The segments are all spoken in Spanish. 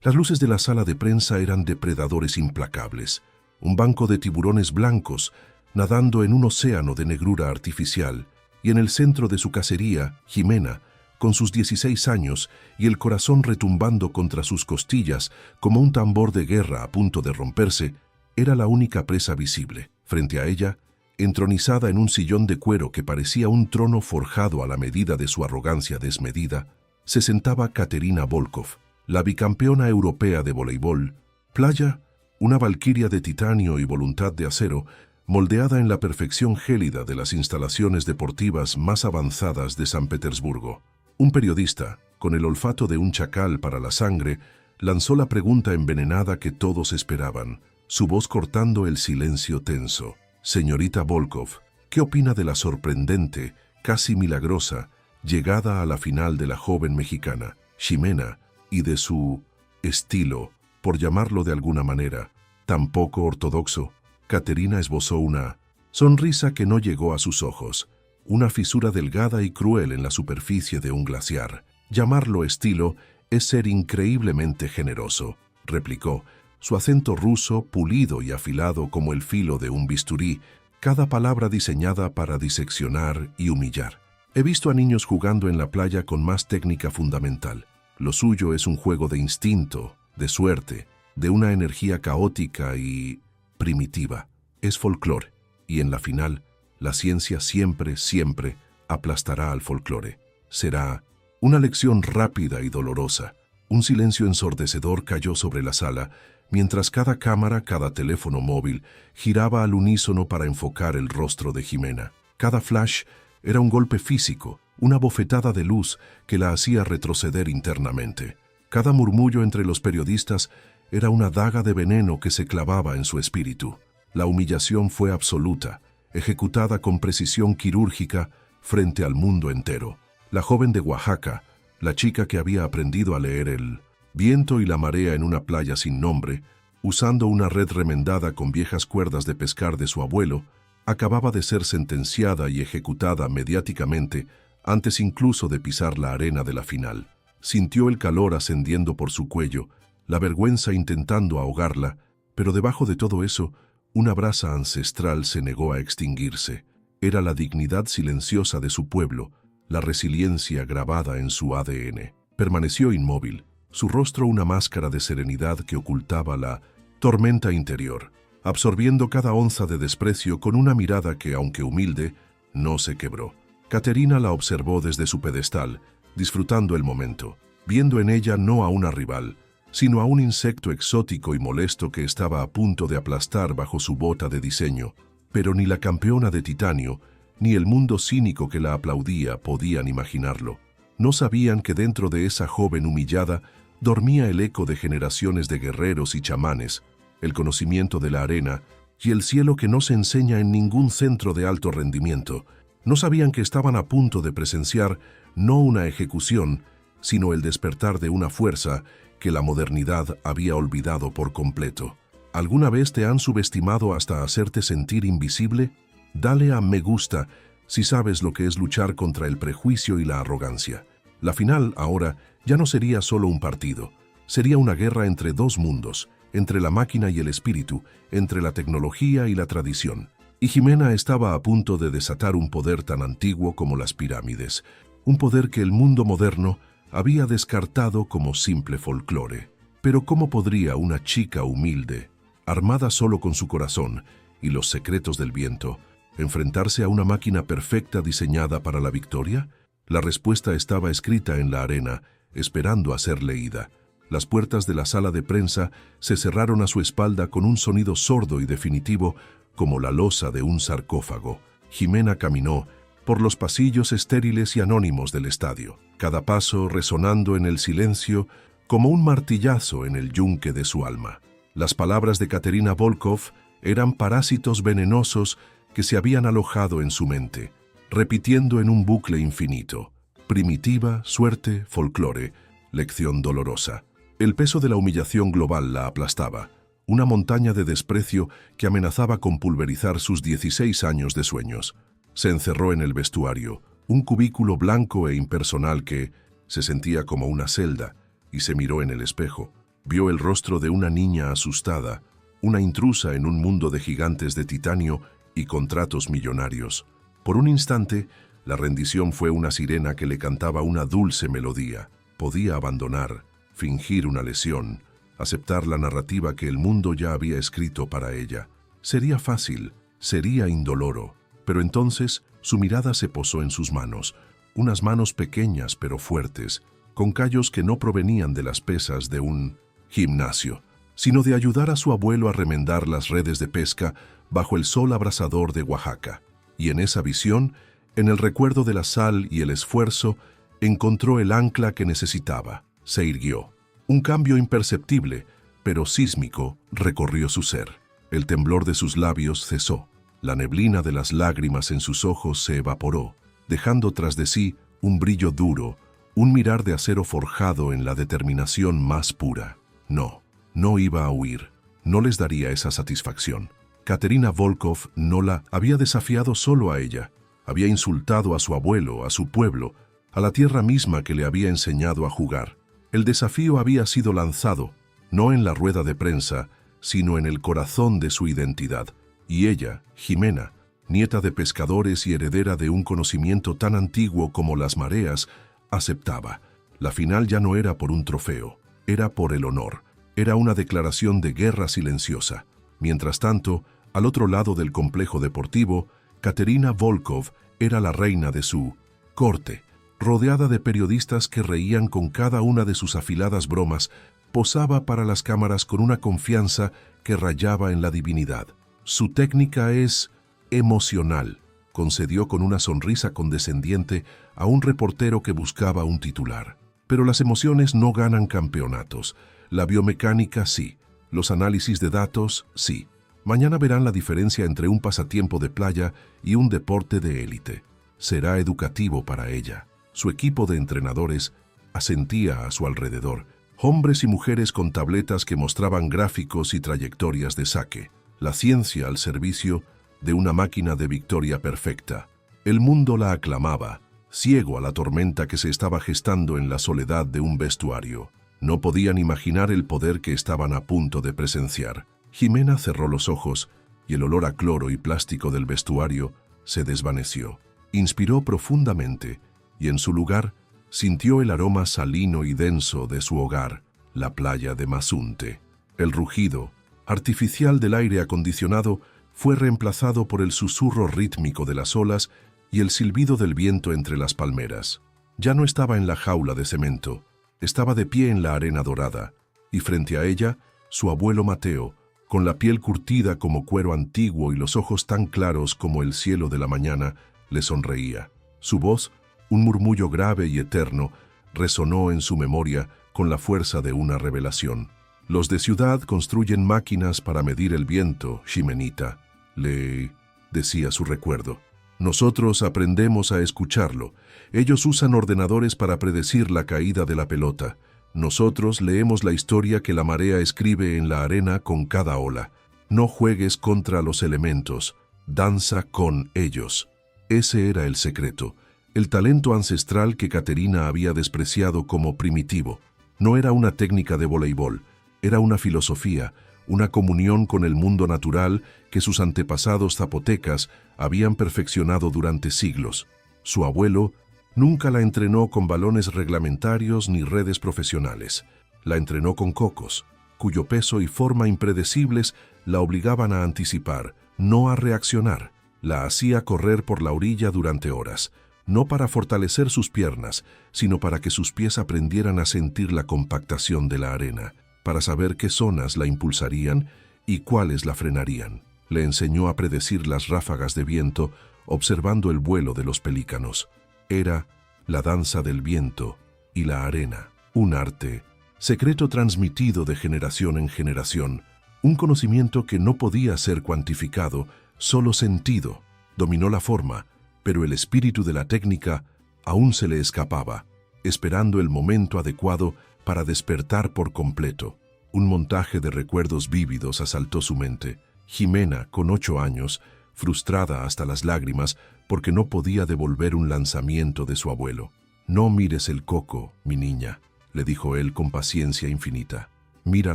Las luces de la sala de prensa eran depredadores implacables, un banco de tiburones blancos nadando en un océano de negrura artificial, y en el centro de su cacería, Jimena, con sus 16 años y el corazón retumbando contra sus costillas como un tambor de guerra a punto de romperse, era la única presa visible. Frente a ella, entronizada en un sillón de cuero que parecía un trono forjado a la medida de su arrogancia desmedida, se sentaba Kateryna Volkov, la bicampeona europea de voleibol. Playa, una valquiria de titanio y voluntad de acero, moldeada en la perfección gélida de las instalaciones deportivas más avanzadas de San Petersburgo. Un periodista, con el olfato de un chacal para la sangre, lanzó la pregunta envenenada que todos esperaban, su voz cortando el silencio tenso. Señorita Volkov, ¿qué opina de la sorprendente, casi milagrosa, llegada a la final de la joven mexicana, Jimena, y de su estilo, por llamarlo de alguna manera, tan poco ortodoxo? Kateryna esbozó una sonrisa que no llegó a sus ojos, una fisura delgada y cruel en la superficie de un glaciar. Llamarlo estilo es ser increíblemente generoso, replicó, su acento ruso pulido y afilado como el filo de un bisturí, cada palabra diseñada para diseccionar y humillar. He visto a niños jugando en la playa con más técnica fundamental. Lo suyo es un juego de instinto, de suerte, de una energía caótica y primitiva. Es folclore, y en la final, la ciencia siempre, siempre aplastará al folclore. Será una lección rápida y dolorosa. Un silencio ensordecedor cayó sobre la sala, mientras cada cámara, cada teléfono móvil, giraba al unísono para enfocar el rostro de Jimena. Cada flash era un golpe físico, una bofetada de luz que la hacía retroceder internamente. Cada murmullo entre los periodistas era una daga de veneno que se clavaba en su espíritu. La humillación fue absoluta, ejecutada con precisión quirúrgica frente al mundo entero. La joven de Oaxaca, la chica que había aprendido a leer el viento y la marea en una playa sin nombre, usando una red remendada con viejas cuerdas de pescar de su abuelo, acababa de ser sentenciada y ejecutada mediáticamente antes incluso de pisar la arena de la final. Sintió el calor ascendiendo por su cuello, la vergüenza intentando ahogarla, pero debajo de todo eso, una brasa ancestral se negó a extinguirse. Era la dignidad silenciosa de su pueblo, la resiliencia grabada en su ADN. Permaneció inmóvil, su rostro una máscara de serenidad que ocultaba la tormenta interior, absorbiendo cada onza de desprecio con una mirada que, aunque humilde, no se quebró. Kateryna la observó desde su pedestal, disfrutando el momento, viendo en ella no a una rival, sino a un insecto exótico y molesto que estaba a punto de aplastar bajo su bota de diseño. Pero ni la campeona de titanio, ni el mundo cínico que la aplaudía podían imaginarlo. No sabían que dentro de esa joven humillada dormía el eco de generaciones de guerreros y chamanes, el conocimiento de la arena y el cielo que no se enseña en ningún centro de alto rendimiento. No sabían que estaban a punto de presenciar no una ejecución, sino el despertar de una fuerza que la modernidad había olvidado por completo. ¿Alguna vez te han subestimado hasta hacerte sentir invisible? Dale a me gusta si sabes lo que es luchar contra el prejuicio y la arrogancia. La final, ahora, ya no sería solo un partido. Sería una guerra entre dos mundos, entre la máquina y el espíritu, entre la tecnología y la tradición. Y Jimena estaba a punto de desatar un poder tan antiguo como las pirámides, un poder que el mundo moderno había descartado como simple folclore. Pero ¿cómo podría una chica humilde, armada solo con su corazón y los secretos del viento, enfrentarse a una máquina perfecta diseñada para la victoria? La respuesta estaba escrita en la arena, esperando a ser leída. Las puertas de la sala de prensa se cerraron a su espalda con un sonido sordo y definitivo como la losa de un sarcófago. Jimena caminó por los pasillos estériles y anónimos del estadio, cada paso resonando en el silencio como un martillazo en el yunque de su alma. Las palabras de Kateryna Volkov eran parásitos venenosos que se habían alojado en su mente, repitiendo en un bucle infinito: primitiva, suerte, folclore, lección dolorosa. El peso de la humillación global la aplastaba, una montaña de desprecio que amenazaba con pulverizar sus 16 años de sueños. Se encerró en el vestuario, un cubículo blanco e impersonal que se sentía como una celda, y se miró en el espejo. Vio el rostro de una niña asustada, una intrusa en un mundo de gigantes de titanio y contratos millonarios. Por un instante, la rendición fue una sirena que le cantaba una dulce melodía. Podía abandonar, fingir una lesión, aceptar la narrativa que el mundo ya había escrito para ella. Sería fácil, sería indoloro, pero entonces su mirada se posó en sus manos, unas manos pequeñas pero fuertes, con callos que no provenían de las pesas de un gimnasio, sino de ayudar a su abuelo a remendar las redes de pesca bajo el sol abrasador de Oaxaca. Y en esa visión, en el recuerdo de la sal y el esfuerzo, encontró el ancla que necesitaba. Se irguió. Un cambio imperceptible, pero sísmico, recorrió su ser. El temblor de sus labios cesó. La neblina de las lágrimas en sus ojos se evaporó, dejando tras de sí un brillo duro, un mirar de acero forjado en la determinación más pura. No, no iba a huir. No les daría esa satisfacción. Katerina Volkov no la había desafiado solo a ella. Había insultado a su abuelo, a su pueblo, a la tierra misma que le había enseñado a jugar. El desafío había sido lanzado, no en la rueda de prensa, sino en el corazón de su identidad. Y ella, Jimena, nieta de pescadores y heredera de un conocimiento tan antiguo como las mareas, aceptaba. La final ya no era por un trofeo, era por el honor. Era una declaración de guerra silenciosa. Mientras tanto, al otro lado del complejo deportivo, Katerina Volkov era la reina de su corte. Rodeada de periodistas que reían con cada una de sus afiladas bromas, posaba para las cámaras con una confianza que rayaba en la divinidad. Su técnica es emocional, concedió con una sonrisa condescendiente a un reportero que buscaba un titular. Pero las emociones no ganan campeonatos. La biomecánica sí. Los análisis de datos sí. Mañana verán la diferencia entre un pasatiempo de playa y un deporte de élite. Será educativo para ella. Su equipo de entrenadores asentía a su alrededor, hombres y mujeres con tabletas que mostraban gráficos y trayectorias de saque, la ciencia al servicio de una máquina de victoria perfecta. El mundo la aclamaba, ciego a la tormenta que se estaba gestando en la soledad de un vestuario. No podían imaginar el poder que estaban a punto de presenciar. Jimena cerró los ojos y el olor a cloro y plástico del vestuario se desvaneció. Inspiró profundamente y en su lugar sintió el aroma salino y denso de su hogar, la playa de Mazunte. El rugido artificial del aire acondicionado fue reemplazado por el susurro rítmico de las olas y el silbido del viento entre las palmeras. Ya no estaba en la jaula de cemento, estaba de pie en la arena dorada, y frente a ella, su abuelo Mateo, con la piel curtida como cuero antiguo y los ojos tan claros como el cielo de la mañana, le sonreía. Su voz, un murmullo grave y eterno, resonó en su memoria con la fuerza de una revelación. Los de ciudad construyen máquinas para medir el viento, Ximenita, le decía su recuerdo. Nosotros aprendemos a escucharlo. Ellos usan ordenadores para predecir la caída de la pelota. Nosotros leemos la historia que la marea escribe en la arena con cada ola. No juegues contra los elementos, danza con ellos. Ese era el secreto, el talento ancestral que Katerina había despreciado como primitivo. No era una técnica de voleibol, era una filosofía, una comunión con el mundo natural que sus antepasados zapotecas habían perfeccionado durante siglos. Su abuelo nunca la entrenó con balones reglamentarios ni redes profesionales. La entrenó con cocos, cuyo peso y forma impredecibles la obligaban a anticipar, no a reaccionar. La hacía correr por la orilla durante horas, no para fortalecer sus piernas, sino para que sus pies aprendieran a sentir la compactación de la arena, para saber qué zonas la impulsarían y cuáles la frenarían. Le enseñó a predecir las ráfagas de viento observando el vuelo de los pelícanos. Era la danza del viento y la arena, un arte, secreto transmitido de generación en generación, un conocimiento que no podía ser cuantificado, solo sentido. Dominó la forma, pero el espíritu de la técnica aún se le escapaba, esperando el momento adecuado para despertar por completo. Un montaje de recuerdos vívidos asaltó su mente. Jimena, con 8 años, frustrada hasta las lágrimas porque no podía devolver un lanzamiento de su abuelo. «No mires el coco, mi niña», le dijo él con paciencia infinita. Mira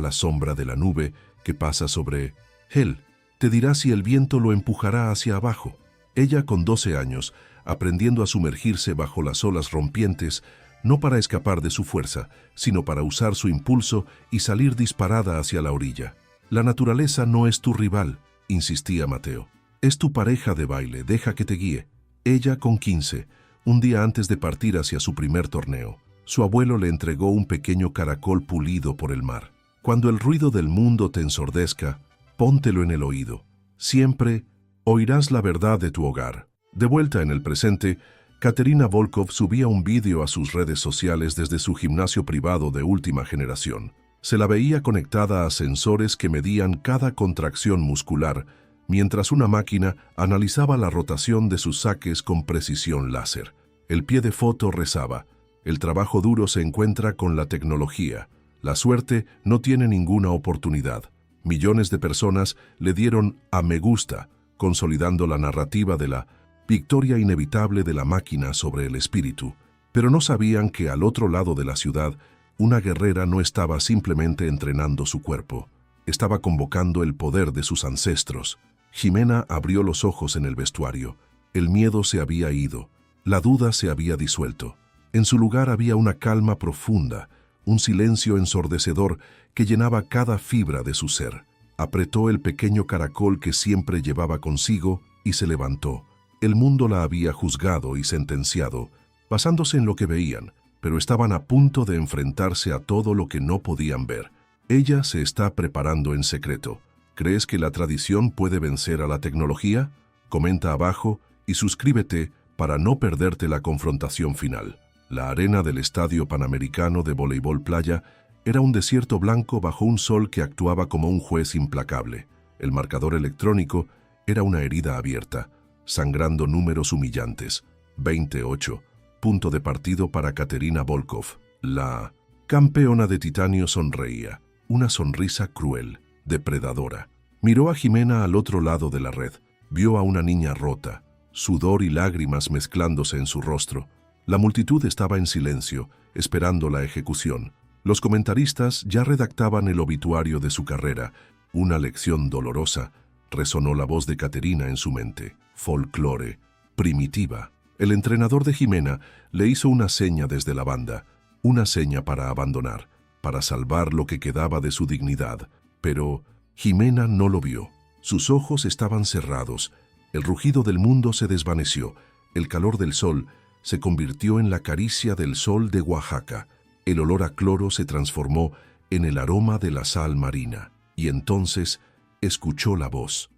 la sombra de la nube que pasa sobre él. Te dirá si el viento lo empujará hacia abajo. Ella, con 12 años, aprendiendo a sumergirse bajo las olas rompientes, no para escapar de su fuerza, sino para usar su impulso y salir disparada hacia la orilla. La naturaleza no es tu rival, insistía Mateo. Es tu pareja de baile, deja que te guíe. Ella, con 15, un día antes de partir hacia su primer torneo, su abuelo le entregó un pequeño caracol pulido por el mar. Cuando el ruido del mundo te ensordezca, póntelo en el oído. Siempre oirás la verdad de tu hogar. De vuelta en el presente, Katerina Volkov subía un vídeo a sus redes sociales desde su gimnasio privado de última generación. Se la veía conectada a sensores que medían cada contracción muscular, mientras una máquina analizaba la rotación de sus saques con precisión láser. El pie de foto rezaba: el trabajo duro se encuentra con la tecnología. La suerte no tiene ninguna oportunidad. Millones de personas le dieron a me gusta, consolidando la narrativa de la victoria inevitable de la máquina sobre el espíritu. Pero no sabían que al otro lado de la ciudad, una guerrera no estaba simplemente entrenando su cuerpo. Estaba convocando el poder de sus ancestros. Ximena abrió los ojos en el vestuario. El miedo se había ido. La duda se había disuelto. En su lugar había una calma profunda, un silencio ensordecedor que llenaba cada fibra de su ser. Apretó el pequeño caracol que siempre llevaba consigo y se levantó. El mundo la había juzgado y sentenciado, basándose en lo que veían, pero estaban a punto de enfrentarse a todo lo que no podían ver. Ella se está preparando en secreto. ¿Crees que la tradición puede vencer a la tecnología? Comenta abajo y suscríbete para no perderte la confrontación final. La arena del Estadio Panamericano de Voleibol Playa era un desierto blanco bajo un sol que actuaba como un juez implacable. El marcador electrónico era una herida abierta, sangrando números humillantes. 28. Punto de partido para Katerina Volkov. La campeona de titanio sonreía, una sonrisa cruel, depredadora. Miró a Ximena al otro lado de la red. Vio a una niña rota, sudor y lágrimas mezclándose en su rostro. La multitud estaba en silencio, esperando la ejecución. Los comentaristas ya redactaban el obituario de su carrera. Una lección dolorosa. Resonó la voz de Katerina en su mente. Folclore, primitiva. El entrenador de Ximena le hizo una seña desde la banda, una seña para abandonar, para salvar lo que quedaba de su dignidad. Pero Ximena no lo vio. Sus ojos estaban cerrados. El rugido del mundo se desvaneció. El calor del sol se convirtió en la caricia del sol de Oaxaca. El olor a cloro se transformó en el aroma de la sal marina. Y entonces escuchó la voz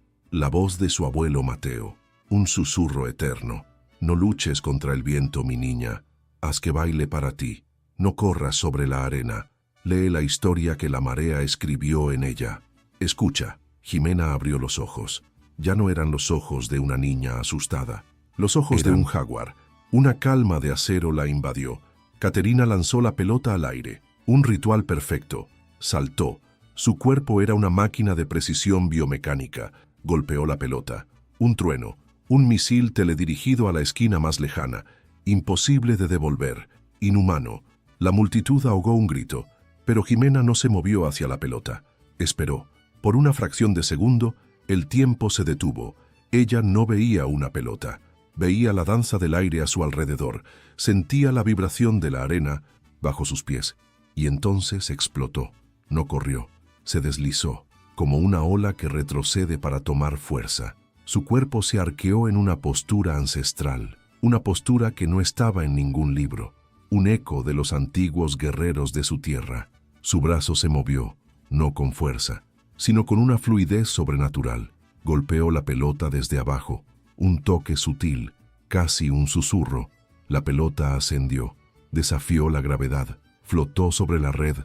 de su abuelo Mateo. Un susurro eterno. No luches contra el viento, mi niña. Haz que baile para ti. No corras sobre la arena. Lee la historia que la marea escribió en ella. Escucha. Ximena abrió los ojos. Ya no eran los ojos de una niña asustada. Los ojos de un jaguar. Una calma de acero la invadió. Katerina lanzó la pelota al aire. Un ritual perfecto. Saltó. Su cuerpo era una máquina de precisión biomecánica. Golpeó la pelota. Un trueno. Un misil teledirigido a la esquina más lejana. Imposible de devolver. Inhumano. La multitud ahogó un grito. Pero Ximena no se movió hacia la pelota. Esperó. Por una fracción de segundo, el tiempo se detuvo. Ella no veía una pelota. Veía la danza del aire a su alrededor. Sentía la vibración de la arena bajo sus pies. Y entonces explotó. No corrió. Se deslizó, como una ola que retrocede para tomar fuerza. Su cuerpo se arqueó en una postura ancestral. Una postura que no estaba en ningún libro. Un eco de los antiguos guerreros de su tierra. Su brazo se movió, no con fuerza, sino con una fluidez sobrenatural. Golpeó la pelota desde abajo. Un toque sutil, casi un susurro. La pelota ascendió, desafió la gravedad, flotó sobre la red,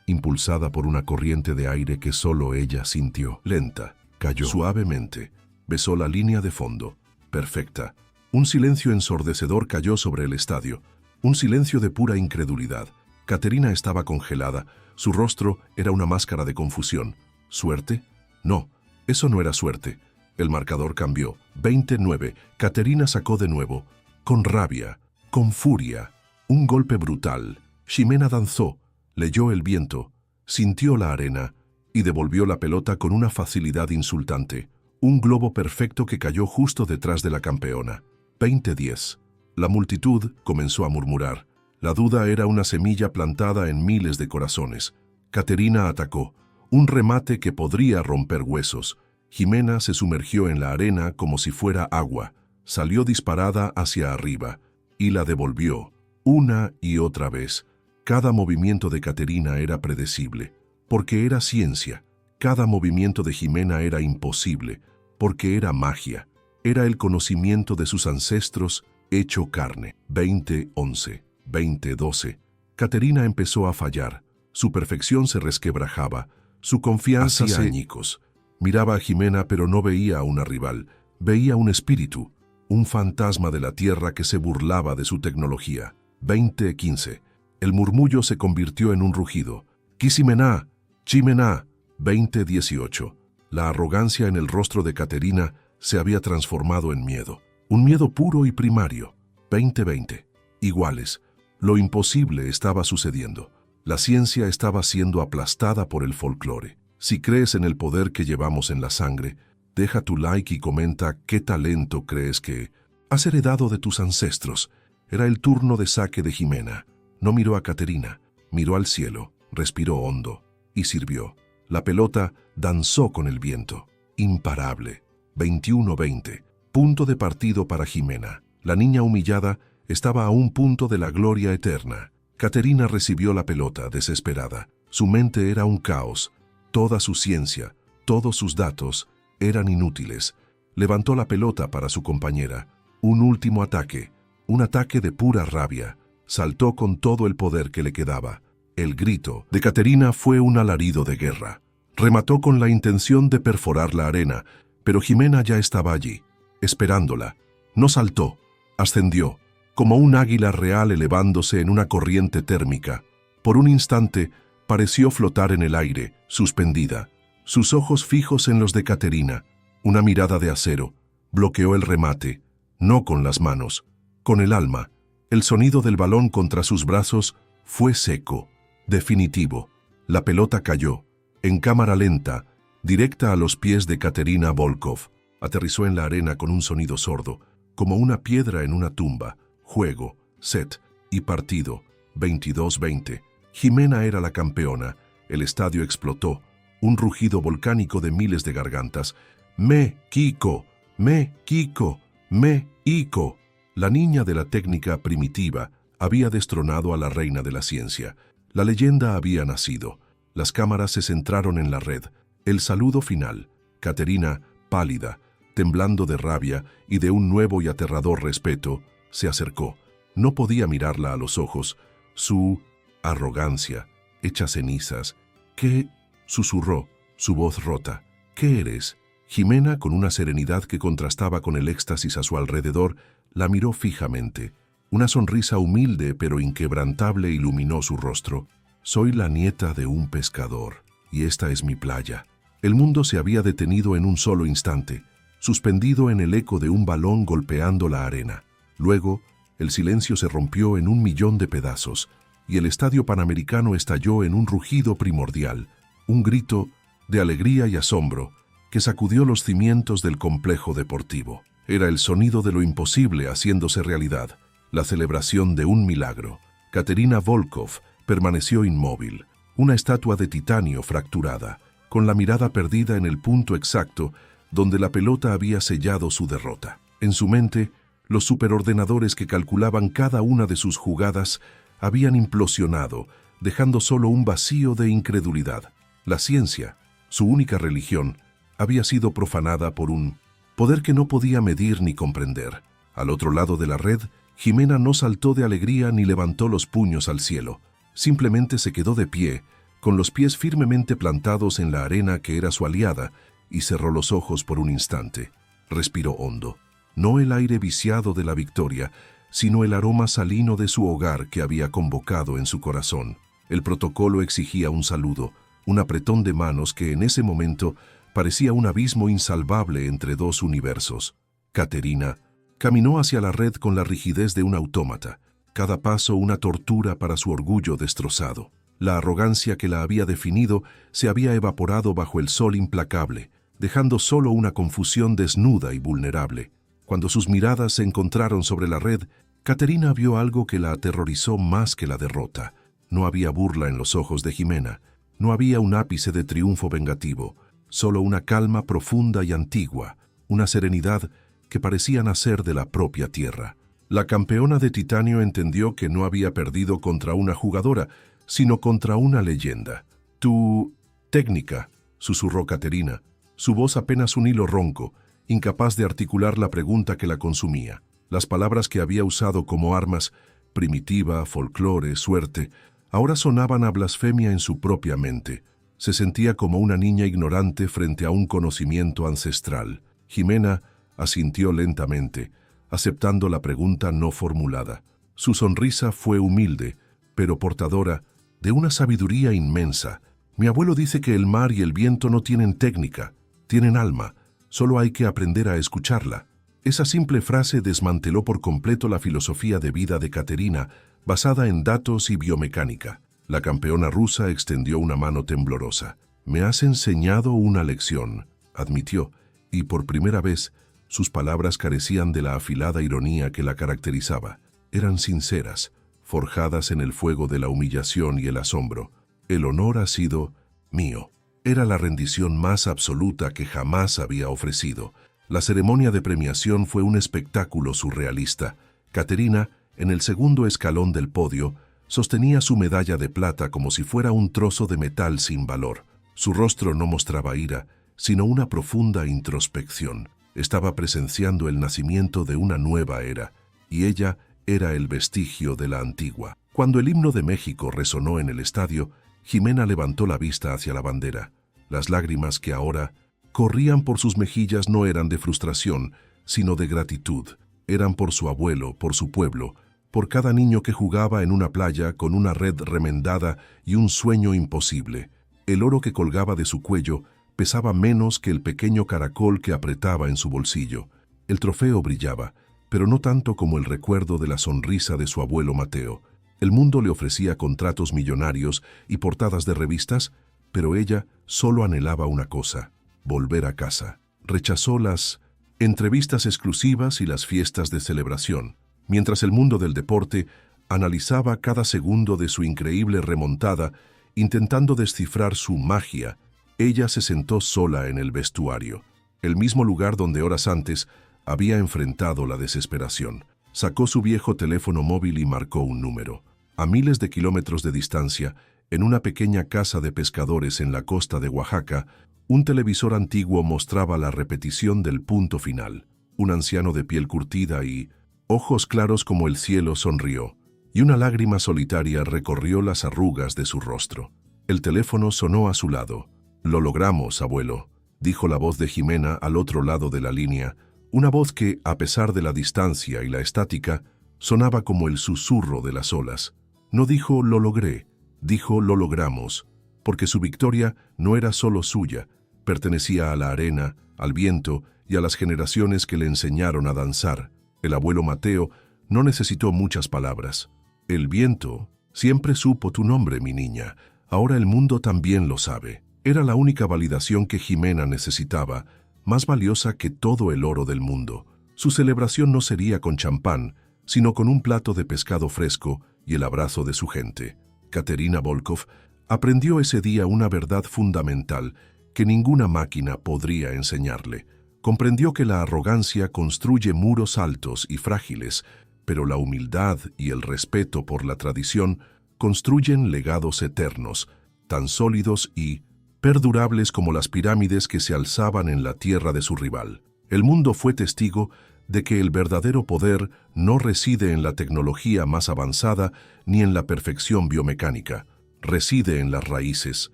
impulsada por una corriente de aire que solo ella sintió. Lenta, cayó suavemente, besó la línea de fondo, perfecta. Un silencio ensordecedor cayó sobre el estadio, un silencio de pura incredulidad. Katerina estaba congelada, su rostro era una máscara de confusión. ¿Suerte? No, eso no era suerte. El marcador cambió. 29. Katerina sacó de nuevo, con rabia, con furia. Un golpe brutal. Ximena danzó, leyó el viento, sintió la arena y devolvió la pelota con una facilidad insultante. Un globo perfecto que cayó justo detrás de la campeona. 20-10. La multitud comenzó a murmurar. La duda era una semilla plantada en miles de corazones. Caterina atacó. Un remate que podría romper huesos. Ximena se sumergió en la arena como si fuera agua. Salió disparada hacia arriba y la devolvió, una y otra vez. Cada movimiento de Caterina era predecible, porque era ciencia. Cada movimiento de Ximena era imposible, porque era magia. Era el conocimiento de sus ancestros hecho carne. 20-11, 20-12. Caterina empezó a fallar. Su perfección se resquebrajaba. Su confianza Hacía añicos. Miraba a Ximena pero no veía a una rival. Veía un espíritu, un fantasma de la tierra que se burlaba de su tecnología. 20-15. El murmullo se convirtió en un rugido. ¡Ximena! ¡Ximena! 20-18. La arrogancia en el rostro de Caterina se había transformado en miedo. Un miedo puro y primario. 20-20. Iguales. Lo imposible estaba sucediendo. La ciencia estaba siendo aplastada por el folclore. Si crees en el poder que llevamos en la sangre, deja tu like y comenta qué talento crees que has heredado de tus ancestros. Era el turno de saque de Ximena. No miró a Caterina, miró al cielo, respiró hondo y sirvió. La pelota danzó con el viento. Imparable. 21-20. Punto de partido para Ximena. La niña humillada estaba a un punto de la gloria eterna. Caterina recibió la pelota, desesperada. Su mente era un caos. Toda su ciencia, todos sus datos, eran inútiles. Levantó la pelota para su compañera. Un último ataque. Un ataque de pura rabia. Saltó con todo el poder que le quedaba. El grito de Caterina fue un alarido de guerra. Remató con la intención de perforar la arena, pero Ximena ya estaba allí, esperándola. No saltó, ascendió, como un águila real elevándose en una corriente térmica. Por un instante, pareció flotar en el aire, suspendida. Sus ojos fijos en los de Caterina, una mirada de acero, bloqueó el remate, no con las manos, con el alma. El sonido del balón contra sus brazos fue seco, definitivo. La pelota cayó, en cámara lenta, directa a los pies de Caterina Volkov. Aterrizó en la arena con un sonido sordo, como una piedra en una tumba. Juego, set y partido. 22-20. Ximena era la campeona. El estadio explotó. Un rugido volcánico de miles de gargantas. ¡Me-Kiko! ¡Me-Kiko! ¡Me-Iko! La niña de la técnica primitiva había destronado a la reina de la ciencia. La leyenda había nacido. Las cámaras se centraron en la red. El saludo final. Caterina, pálida, temblando de rabia y de un nuevo y aterrador respeto, se acercó. No podía mirarla a los ojos. Su arrogancia, hecha cenizas. ¿Qué? Susurró, su voz rota. ¿Qué eres? Ximena, con una serenidad que contrastaba con el éxtasis a su alrededor, la miró fijamente. Una sonrisa humilde pero inquebrantable iluminó su rostro. Soy la nieta de un pescador, y esta es mi playa. El mundo se había detenido en un solo instante, suspendido en el eco de un balón golpeando la arena. Luego, el silencio se rompió en 1.000.000 de pedazos, y el estadio panamericano estalló en un rugido primordial, un grito de alegría y asombro que sacudió los cimientos del complejo deportivo. Era el sonido de lo imposible haciéndose realidad, la celebración de un milagro. Caterina Volkov permaneció inmóvil, una estatua de titanio fracturada, con la mirada perdida en el punto exacto donde la pelota había sellado su derrota. En su mente, los superordenadores que calculaban cada una de sus jugadas habían implosionado, dejando solo un vacío de incredulidad. La ciencia, su única religión, había sido profanada por un poder que no podía medir ni comprender. Al otro lado de la red, Ximena no saltó de alegría ni levantó los puños al cielo. Simplemente se quedó de pie, con los pies firmemente plantados en la arena que era su aliada, y cerró los ojos por un instante. Respiró hondo. No el aire viciado de la victoria, sino el aroma salino de su hogar que había convocado en su corazón. El protocolo exigía un saludo, un apretón de manos que en ese momento parecía un abismo insalvable entre dos universos. Caterina caminó hacia la red con la rigidez de un autómata, cada paso una tortura para su orgullo destrozado. La arrogancia que la había definido se había evaporado bajo el sol implacable, dejando solo una confusión desnuda y vulnerable. Cuando sus miradas se encontraron sobre la red, Caterina vio algo que la aterrorizó más que la derrota. No había burla en los ojos de Jimena, no había un ápice de triunfo vengativo, solo una calma profunda y antigua, una serenidad que parecía nacer de la propia tierra. La campeona de titanio entendió que no había perdido contra una jugadora, sino contra una leyenda. «Tu técnica», susurró Caterina, su voz apenas un hilo ronco, incapaz de articular la pregunta que la consumía. Las palabras que había usado como armas, primitiva, folclore, suerte, ahora sonaban a blasfemia en su propia mente. Se sentía como una niña ignorante frente a un conocimiento ancestral. Jimena asintió lentamente, aceptando la pregunta no formulada. Su sonrisa fue humilde, pero portadora de una sabiduría inmensa. Mi abuelo dice que el mar y el viento no tienen técnica, tienen alma, solo hay que aprender a escucharla. Esa simple frase desmanteló por completo la filosofía de vida de Caterina, basada en datos y biomecánica. La campeona rusa extendió una mano temblorosa. «Me has enseñado una lección», admitió, y por primera vez sus palabras carecían de la afilada ironía que la caracterizaba. Eran sinceras, forjadas en el fuego de la humillación y el asombro. «El honor ha sido mío». Era la rendición más absoluta que jamás había ofrecido. La ceremonia de premiación fue un espectáculo surrealista. Caterina, en el segundo escalón del podio, sostenía su medalla de plata como si fuera un trozo de metal sin valor. Su rostro no mostraba ira, sino una profunda introspección. Estaba presenciando el nacimiento de una nueva era, y ella era el vestigio de la antigua. Cuando el himno de México resonó en el estadio, Jimena levantó la vista hacia la bandera. Las lágrimas que ahora corrían por sus mejillas no eran de frustración, sino de gratitud. Eran por su abuelo, por su pueblo, por cada niño que jugaba en una playa con una red remendada y un sueño imposible. El oro que colgaba de su cuello pesaba menos que el pequeño caracol que apretaba en su bolsillo. El trofeo brillaba, pero no tanto como el recuerdo de la sonrisa de su abuelo Mateo. El mundo le ofrecía contratos millonarios y portadas de revistas, pero ella solo anhelaba una cosa: volver a casa. Rechazó las entrevistas exclusivas y las fiestas de celebración. Mientras el mundo del deporte analizaba cada segundo de su increíble remontada, intentando descifrar su magia, ella se sentó sola en el vestuario, el mismo lugar donde horas antes había enfrentado la desesperación. Sacó su viejo teléfono móvil y marcó un número. A miles de kilómetros de distancia, en una pequeña casa de pescadores en la costa de Oaxaca, un televisor antiguo mostraba la repetición del punto final. Un anciano de piel curtida y ojos claros como el cielo sonrió, y una lágrima solitaria recorrió las arrugas de su rostro. El teléfono sonó a su lado. «Lo logramos, abuelo», dijo la voz de Jimena al otro lado de la línea, una voz que, a pesar de la distancia y la estática, sonaba como el susurro de las olas. No dijo «lo logré», dijo «lo logramos», porque su victoria no era solo suya, pertenecía a la arena, al viento y a las generaciones que le enseñaron a danzar. El abuelo Mateo no necesitó muchas palabras. «El viento siempre supo tu nombre, mi niña. Ahora el mundo también lo sabe». Era la única validación que Jimena necesitaba, más valiosa que todo el oro del mundo. Su celebración no sería con champán, sino con un plato de pescado fresco y el abrazo de su gente. Caterina Volkov aprendió ese día una verdad fundamental que ninguna máquina podría enseñarle. Comprendió que la arrogancia construye muros altos y frágiles, pero la humildad y el respeto por la tradición construyen legados eternos, tan sólidos y perdurables como las pirámides que se alzaban en la tierra de su rival. El mundo fue testigo de que el verdadero poder no reside en la tecnología más avanzada ni en la perfección biomecánica. Reside en las raíces,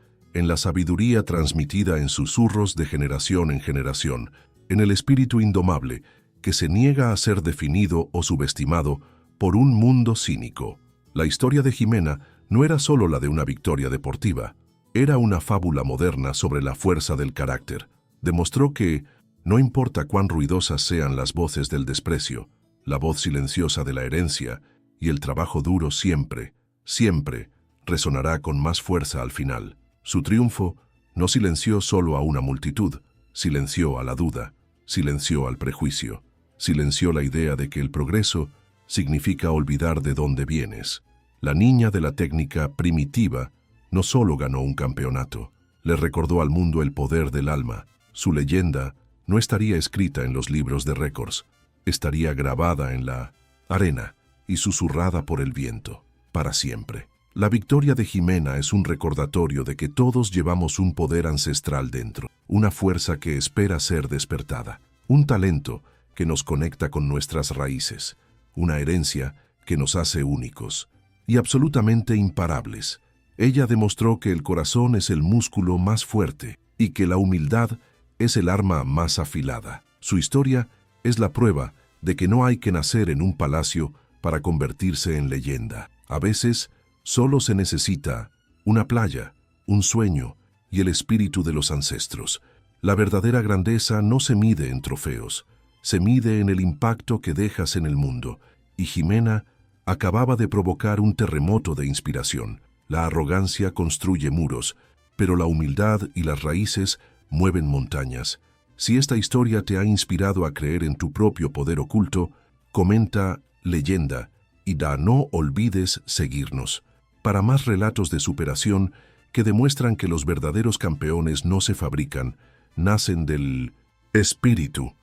en la sabiduría transmitida en susurros de generación en generación, en el espíritu indomable que se niega a ser definido o subestimado por un mundo cínico. La historia de Jimena no era solo la de una victoria deportiva. Era una fábula moderna sobre la fuerza del carácter. Demostró que, no importa cuán ruidosas sean las voces del desprecio, la voz silenciosa de la herencia y el trabajo duro siempre, siempre resonará con más fuerza al final. Su triunfo no silenció solo a una multitud, silenció a la duda, silenció al prejuicio, silenció la idea de que el progreso significa olvidar de dónde vienes. La niña de la técnica primitiva no solo ganó un campeonato, le recordó al mundo el poder del alma. Su leyenda no estaría escrita en los libros de récords, estaría grabada en la arena y susurrada por el viento, para siempre. La victoria de Jimena es un recordatorio de que todos llevamos un poder ancestral dentro, una fuerza que espera ser despertada, un talento que nos conecta con nuestras raíces, una herencia que nos hace únicos y absolutamente imparables. Ella demostró que el corazón es el músculo más fuerte y que la humildad es el arma más afilada. Su historia es la prueba de que no hay que nacer en un palacio para convertirse en leyenda. A veces, solo se necesita una playa, un sueño y el espíritu de los ancestros. La verdadera grandeza no se mide en trofeos, se mide en el impacto que dejas en el mundo. Y Jimena acababa de provocar un terremoto de inspiración. La arrogancia construye muros, pero la humildad y las raíces mueven montañas. Si esta historia te ha inspirado a creer en tu propio poder oculto, comenta leyenda y no olvides seguirnos. Para más relatos de superación que demuestran que los verdaderos campeones no se fabrican, nacen del espíritu.